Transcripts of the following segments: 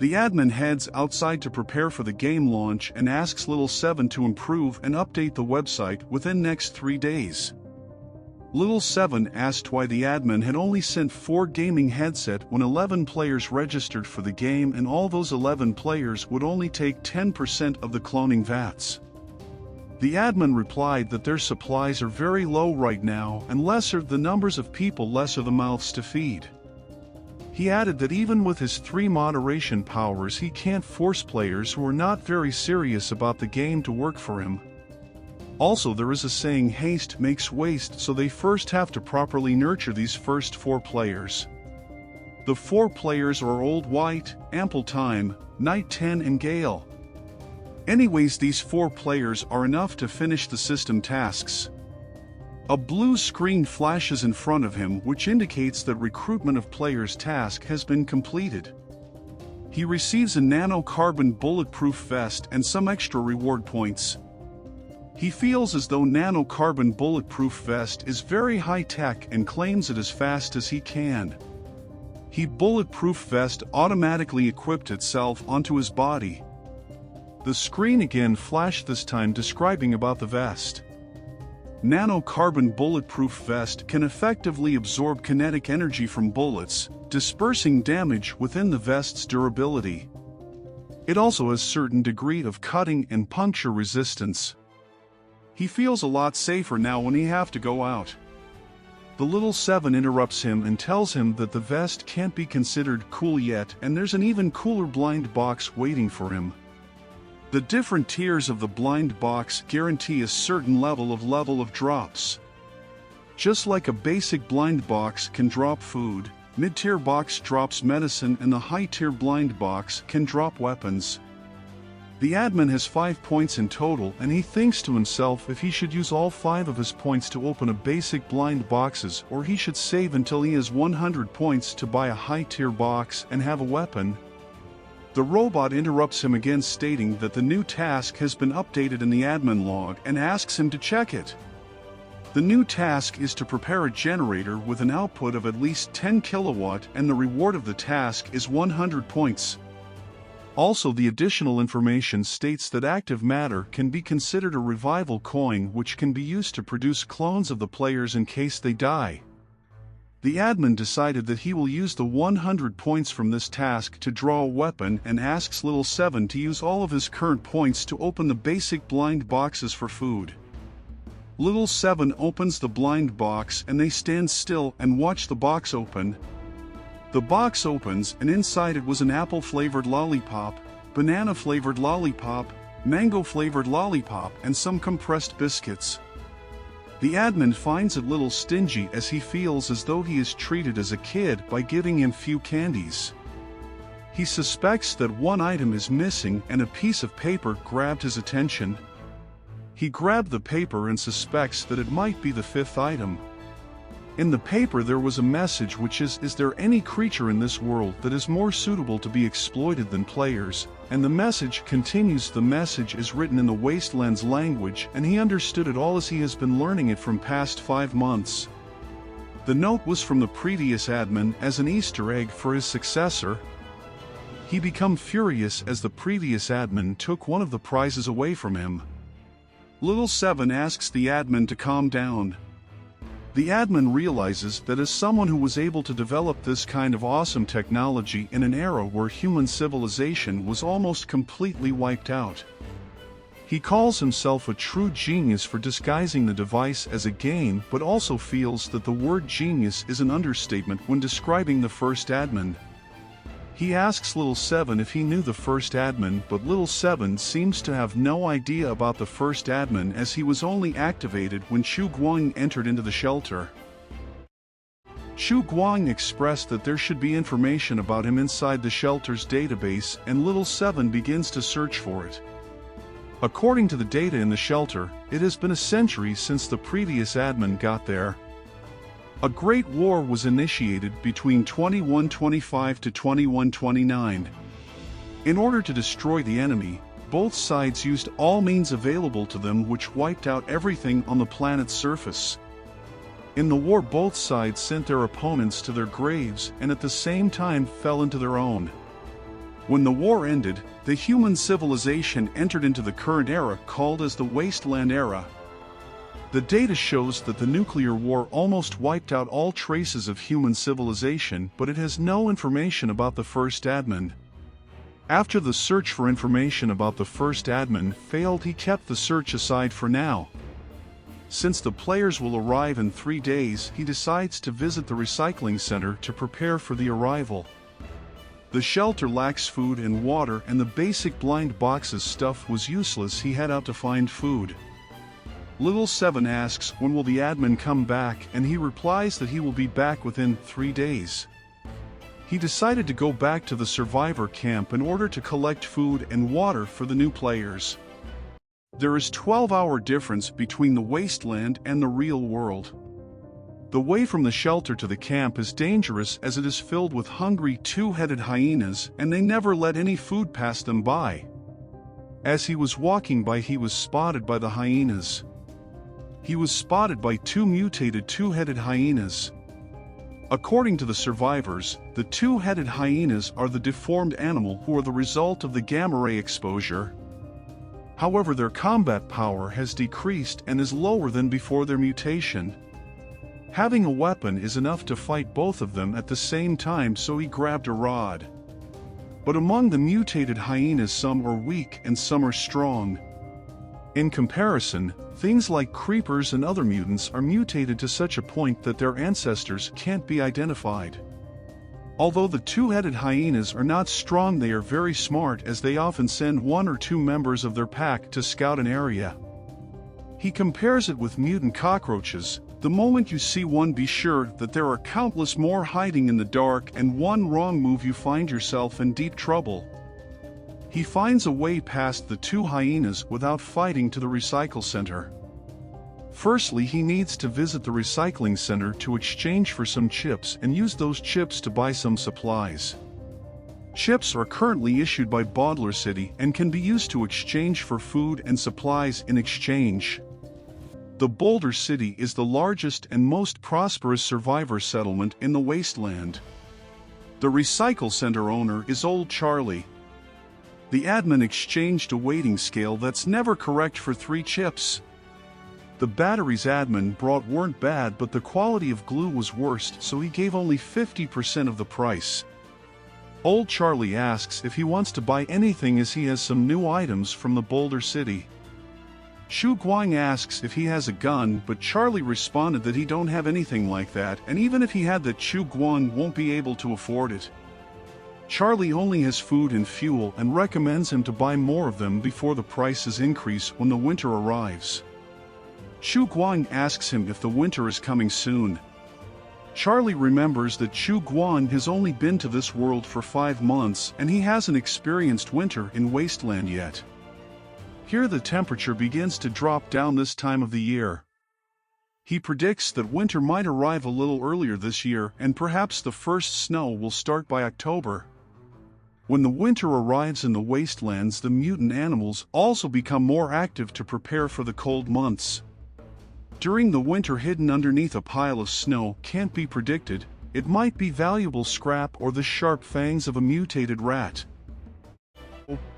The admin heads outside to prepare for the game launch and asks Little 7 to improve and update the website within next 3 days. Little 7 asked why the admin had only sent 4 gaming headset when 11 players registered for the game, and all those 11 players would only take 10% of the cloning VATs. The admin replied that their supplies are very low right now, and lesser the numbers of people, lesser the mouths to feed. He added that even with his 3 moderation powers, he can't force players who are not very serious about the game to work for him. Also, there is a saying, haste makes waste, so they first have to properly nurture these first 4 players. The 4 players are Old White, Ample Time, Night 10 and Gale. Anyways, these 4 players are enough to finish the system tasks. A blue screen flashes in front of him, which indicates that recruitment of players task has been completed. He receives a nano-carbon bulletproof vest and some extra reward points. He feels as though nano-carbon bulletproof vest is very high-tech and claims it as fast as he can. He bulletproof vest automatically equipped itself onto his body. The screen again flashed, this time describing about the vest. Nano-carbon bulletproof vest can effectively absorb kinetic energy from bullets, dispersing damage within the vest's durability. It also has certain degree of cutting and puncture resistance. He feels a lot safer now when he have to go out. The Little 7 interrupts him and tells him that the vest can't be considered cool yet, and there's an even cooler blind box waiting for him. The different tiers of the blind box guarantee a certain level of drops. Just like a basic blind box can drop food, mid-tier box drops medicine, and the high-tier blind box can drop weapons. The admin has 5 points in total, and he thinks to himself if he should use all 5 of his points to open a basic blind boxes, or he should save until he has 100 points to buy a high-tier box and have a weapon. The robot interrupts him again, stating that the new task has been updated in the admin log and asks him to check it. The new task is to prepare a generator with an output of at least 10 kilowatt, and the reward of the task is 100 points. Also, the additional information states that active matter can be considered a revival coin, which can be used to produce clones of the players in case they die. The admin decided that he will use the 100 points from this task to draw a weapon and asks Little 7 to use all of his current points to open the basic blind boxes for food. Little 7 opens the blind box and they stand still and watch the box open. The box opens and inside it was an apple-flavored lollipop, banana-flavored lollipop, mango-flavored lollipop, and some compressed biscuits. The admin finds it a little stingy as he feels as though he is treated as a kid by giving him few candies. He suspects that one item is missing and a piece of paper grabbed his attention. He grabbed the paper and suspects that it might be the 5th item. In the paper there was a message which is there any creature in this world that is more suitable to be exploited than players? And the message continues. The message is written in the Wasteland's language, and he understood it all as he has been learning it from past 5 months. The note was from the previous admin as an Easter egg for his successor. He became furious as the previous admin took one of the prizes away from him. Little 7 asks the admin to calm down. The admin realizes that as someone who was able to develop this kind of awesome technology in an era where human civilization was almost completely wiped out, he calls himself a true genius for disguising the device as a game, but also feels that the word genius is an understatement when describing the first admin. He asks Little 7 if he knew the first admin, but Little 7 seems to have no idea about the first admin as he was only activated when Chu Guang entered into the shelter. Chu Guang expressed that there should be information about him inside the shelter's database, and Little 7 begins to search for it. According to the data in the shelter, it has been a century since the previous admin got there. A great war was initiated between 2125 to 2129. In order to destroy the enemy, both sides used all means available to them, which wiped out everything on the planet's surface. In the war, both sides sent their opponents to their graves and at the same time fell into their own. When the war ended, the human civilization entered into the current era called as the Wasteland era. The data shows that the nuclear war almost wiped out all traces of human civilization, but it has no information about the first admin. After the search for information about the first admin failed, he kept the search aside for now. Since the players will arrive in 3 days, he decides to visit the recycling center to prepare for the arrival. The shelter lacks food and water, and the basic blind boxes stuff was useless. He had out to find food. Little 7 asks when will the admin come back, and he replies that he will be back within 3 days. He decided to go back to the survivor camp in order to collect food and water for the new players. There is 12-hour difference between the wasteland and the real world. The way from the shelter to the camp is dangerous as it is filled with hungry two-headed hyenas, and they never let any food pass them by. As he was walking by, he was spotted by the hyenas. He was spotted by 2 mutated two-headed hyenas. According to the survivors, the two-headed hyenas are the deformed animal who are the result of the gamma-ray exposure. However, their combat power has decreased and is lower than before their mutation. Having a weapon is enough to fight both of them at the same time, so he grabbed a rod. But among the mutated hyenas, some are weak and some are strong. In comparison, things like creepers and other mutants are mutated to such a point that their ancestors can't be identified. Although the two-headed hyenas are not strong, they are very smart, as they often send 1 or 2 members of their pack to scout an area. He compares it with mutant cockroaches. The moment you see one, be sure that there are countless more hiding in the dark, and one wrong move you find yourself in deep trouble. He finds a way past the 2 hyenas without fighting to the recycle center. Firstly, he needs to visit the recycling center to exchange for some chips and use those chips to buy some supplies. Chips are currently issued by Boulder City and can be used to exchange for food and supplies in exchange. The Boulder City is the largest and most prosperous survivor settlement in the wasteland. The recycle center owner is Old Charlie. The admin exchanged a weighting scale that's never correct for 3 chips. The batteries admin brought weren't bad, but the quality of glue was worst, so he gave only 50% of the price. Old Charlie asks if he wants to buy anything as he has some new items from the Boulder City. Chu Guang asks if he has a gun, but Charlie responded that he don't have anything like that, and even if he had that, Chu Guang won't be able to afford it. Charlie only has food and fuel and recommends him to buy more of them before the prices increase when the winter arrives. Chu Guang asks him if the winter is coming soon. Charlie remembers that Chu Guang has only been to this world for 5 months and he hasn't experienced winter in Wasteland yet. Here the temperature begins to drop down this time of the year. He predicts that winter might arrive a little earlier this year, and perhaps the first snow will start by October. When the winter arrives in the wastelands, the mutant animals also become more active to prepare for the cold months. During the winter, hidden underneath a pile of snow can't be predicted. It might be valuable scrap or the sharp fangs of a mutated rat.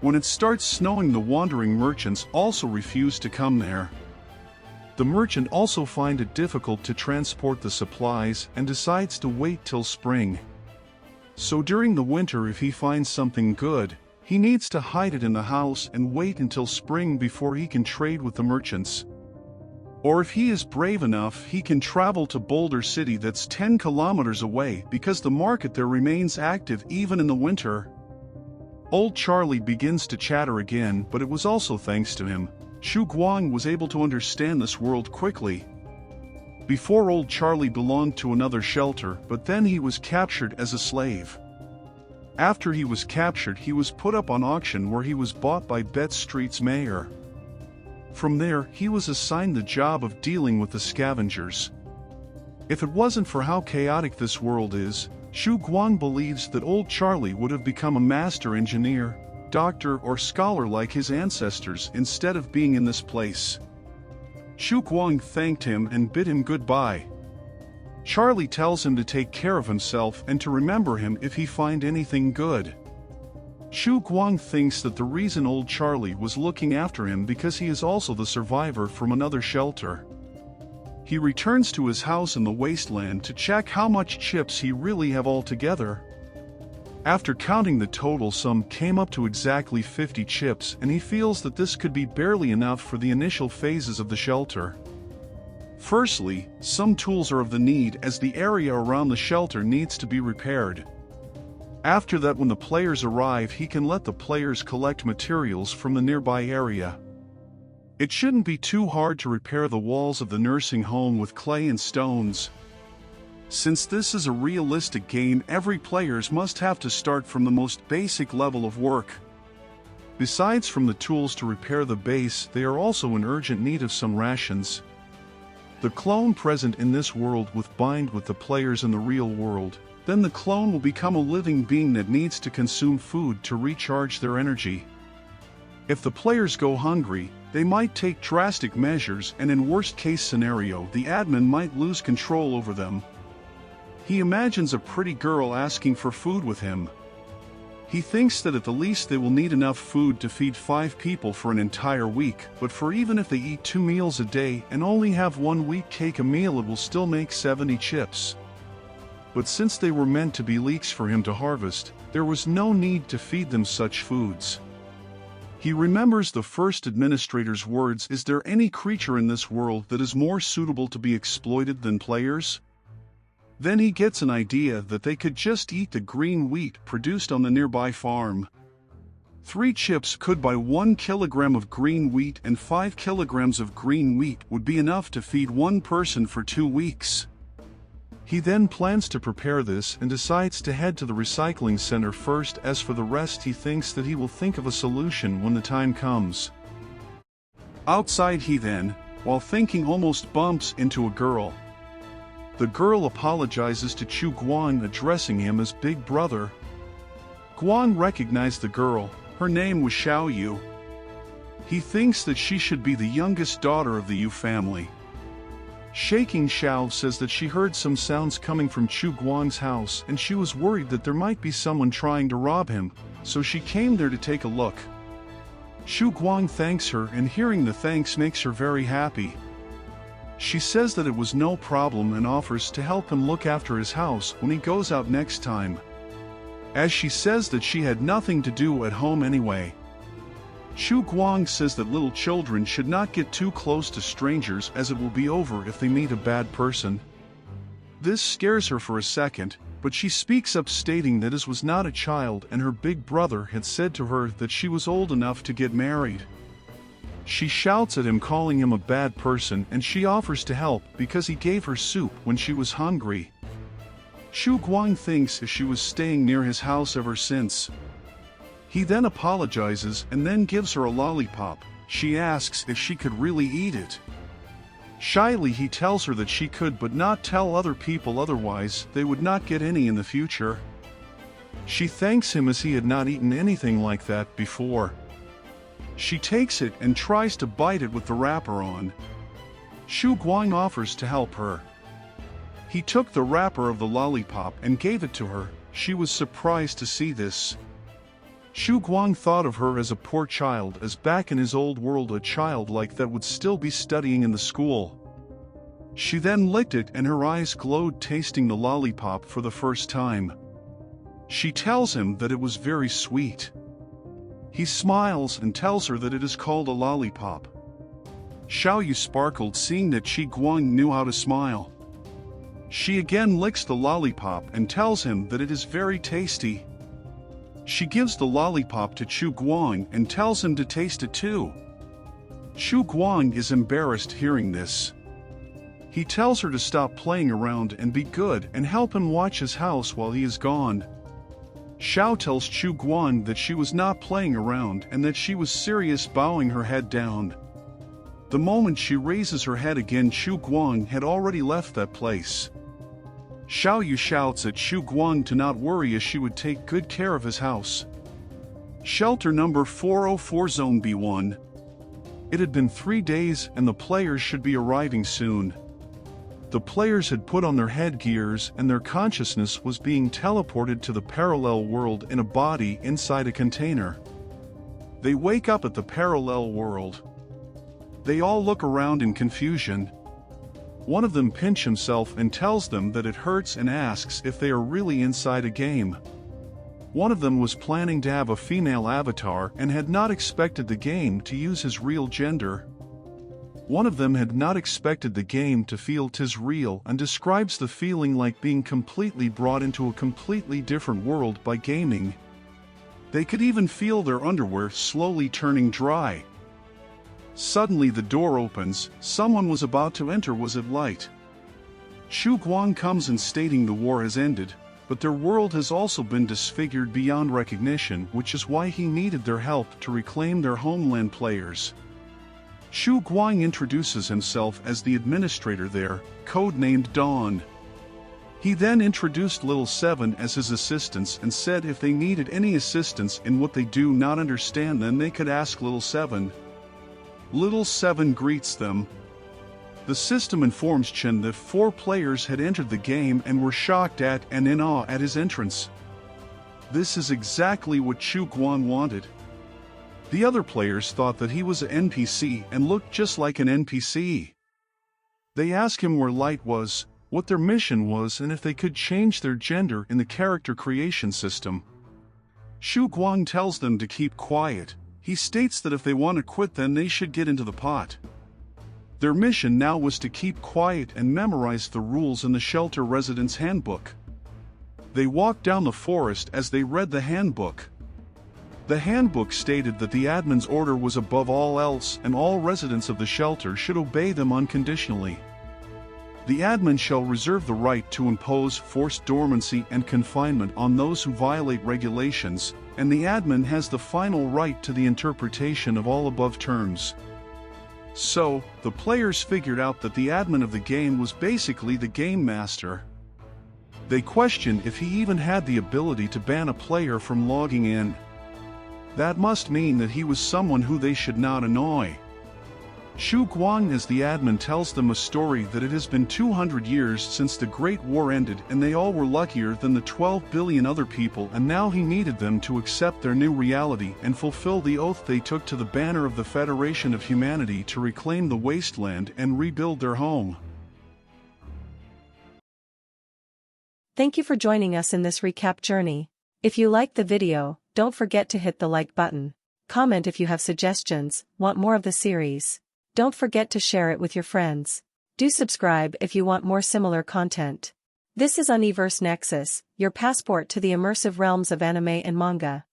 When it starts snowing, the wandering merchants also refuse to come there. The merchant also finds it difficult to transport the supplies and decides to wait till spring. So during the winter, if he finds something good, he needs to hide it in the house and wait until spring before he can trade with the merchants. Or if he is brave enough, he can travel to Boulder City, that's 10 kilometers away, because the market there remains active even in the winter. Old Charlie begins to chatter again, but it was also thanks to him. Chu Guang was able to understand this world quickly. Before, Old Charlie belonged to another shelter, but then he was captured as a slave. After he was captured, he was put up on auction, where he was bought by Bet Street's mayor. From there, he was assigned the job of dealing with the scavengers. If it wasn't for how chaotic this world is, Chu Guang believes that Old Charlie would have become a master engineer, doctor, or scholar like his ancestors instead of being in this place. Chu Guang thanked him and bid him goodbye. Charlie tells him to take care of himself and to remember him if he find anything good. Chu Guang thinks that the reason old Charlie was looking after him because he is also the survivor from another shelter. He returns to his house in the wasteland to check how much chips he really have altogether. After counting, the total sum came up to exactly 50 chips, and he feels that this could be barely enough for the initial phases of the shelter. Firstly, some tools are of the need as the area around the shelter needs to be repaired. After that, when the players arrive, he can let the players collect materials from the nearby area. It shouldn't be too hard to repair the walls of the nursing home with clay and stones. Since this is a realistic game, every players must have to start from the most basic level of work. Besides from the tools to repair the base, they are also in urgent need of some rations. The clone present in this world will bind with the players in the real world. Then the clone will become a living being that needs to consume food to recharge their energy. If the players go hungry, they might take drastic measures, and in worst-case scenario, the admin might lose control over them. He imagines a pretty girl asking for food with him. He thinks that at the least they will need enough food to feed 5 people for an entire week, but for even if they eat 2 meals a day and only have 1 week cake a meal, it will still make 70 chips. But since they were meant to be leeks for him to harvest, there was no need to feed them such foods. He remembers the first administrator's words, "Is there any creature in this world that is more suitable to be exploited than players?" Then he gets an idea that they could just eat the green wheat produced on the nearby farm. 3 chips could buy 1 kilogram of green wheat, and 5 kilograms of green wheat would be enough to feed 1 person for 2 weeks. He then plans to prepare this and decides to head to the recycling center first. As for the rest, he thinks that he will think of a solution when the time comes. Outside, he then, while thinking, almost bumps into a girl. The girl apologizes to Chu Guang, addressing him as Big Brother. Guang recognized the girl. Her name was Xiao Yu. He thinks that she should be the youngest daughter of the Yu family. Shaking, Xiao says that she heard some sounds coming from Chu Guang's house, and she was worried that there might be someone trying to rob him, so she came there to take a look. Chu Guang thanks her, and hearing the thanks makes her very happy. She says that it was no problem and offers to help him look after his house when he goes out next time. As she says that she had nothing to do at home anyway. Chu Guang says that little children should not get too close to strangers, as it will be over if they meet a bad person. This scares her for a second, but she speaks up, stating that this was not a child and her big brother had said to her that she was old enough to get married. She shouts at him, calling him a bad person, and she offers to help because he gave her soup when she was hungry. Chu Guang thinks if she was staying near his house ever since. He then apologizes and then gives her a lollipop. She asks if she could really eat it. Shyly, he tells her that she could, but not tell other people, otherwise they would not get any in the future. She thanks him as he had not eaten anything like that before. She takes it and tries to bite it with the wrapper on. Chu Guang offers to help her. He took the wrapper of the lollipop and gave it to her. She was surprised to see this. Chu Guang thought of her as a poor child, as back in his old world a child like that would still be studying in the school. She then licked it and her eyes glowed, tasting the lollipop for the first time. She tells him that it was very sweet. He smiles and tells her that it is called a lollipop. Xiao Yu sparkled, seeing that Chu Guang knew how to smile. She again licks the lollipop and tells him that it is very tasty. She gives the lollipop to Chu Guang and tells him to taste it too. Chu Guang is embarrassed hearing this. He tells her to stop playing around and be good and help him watch his house while he is gone. Xiao tells Chu Guang that she was not playing around and that she was serious, bowing her head down. The moment she raises her head again, Chu Guang had already left that place. Xiao Yu shouts at Chu Guang to not worry, as she would take good care of his house. Shelter number 404, Zone B1. It had been 3 days and the players should be arriving soon. The players had put on their headgears and their consciousness was being teleported to the parallel world in a body inside a container. They wake up at the parallel world. They all look around in confusion. One of them pinches himself and tells them that it hurts and asks if they are really inside a game. One of them was planning to have a female avatar and had not expected the game to use his real gender. One of them had not expected the game to feel 'tis real and describes the feeling like being completely brought into a completely different world by gaming. They could even feel their underwear slowly turning dry. Suddenly the door opens, someone was about to enter. Was it Light? Chu Guang comes in stating the war has ended, but their world has also been disfigured beyond recognition, which is why he needed their help to reclaim their homeland. Players. Chu Guang introduces himself as the administrator there, codenamed Dawn. He then introduced Little Seven as his assistants and said if they needed any assistance in what they do not understand then they could ask Little Seven. Little Seven greets them. The system informs Chen that 4 players had entered the game and were shocked at and in awe at his entrance. This is exactly what Chu Guang wanted. The other players thought that he was an NPC and looked just like an NPC. They asked him where Light was, what their mission was and if they could change their gender in the character creation system. Chu Guang tells them to keep quiet. He states that if they want to quit then they should get into the pot. Their mission now was to keep quiet and memorize the rules in the shelter residence handbook. They walked down the forest as they read the handbook. The handbook stated that the admin's order was above all else and all residents of the shelter should obey them unconditionally. The admin shall reserve the right to impose forced dormancy and confinement on those who violate regulations, and the admin has the final right to the interpretation of all above terms. So, the players figured out that the admin of the game was basically the game master. They questioned if he even had the ability to ban a player from logging in. That must mean that he was someone who they should not annoy. Chu Guang as the admin tells them a story that it has been 200 years since the Great War ended and they all were luckier than the 12 billion other people and now he needed them to accept their new reality and fulfill the oath they took to the banner of the Federation of Humanity to reclaim the wasteland and rebuild their home. Thank you for joining us in this recap journey. If you liked the video, don't forget to hit the like button. Comment if you have suggestions, want more of the series. Don't forget to share it with your friends. Do subscribe if you want more similar content. This is Aniversenexus, your passport to the immersive realms of anime and manga.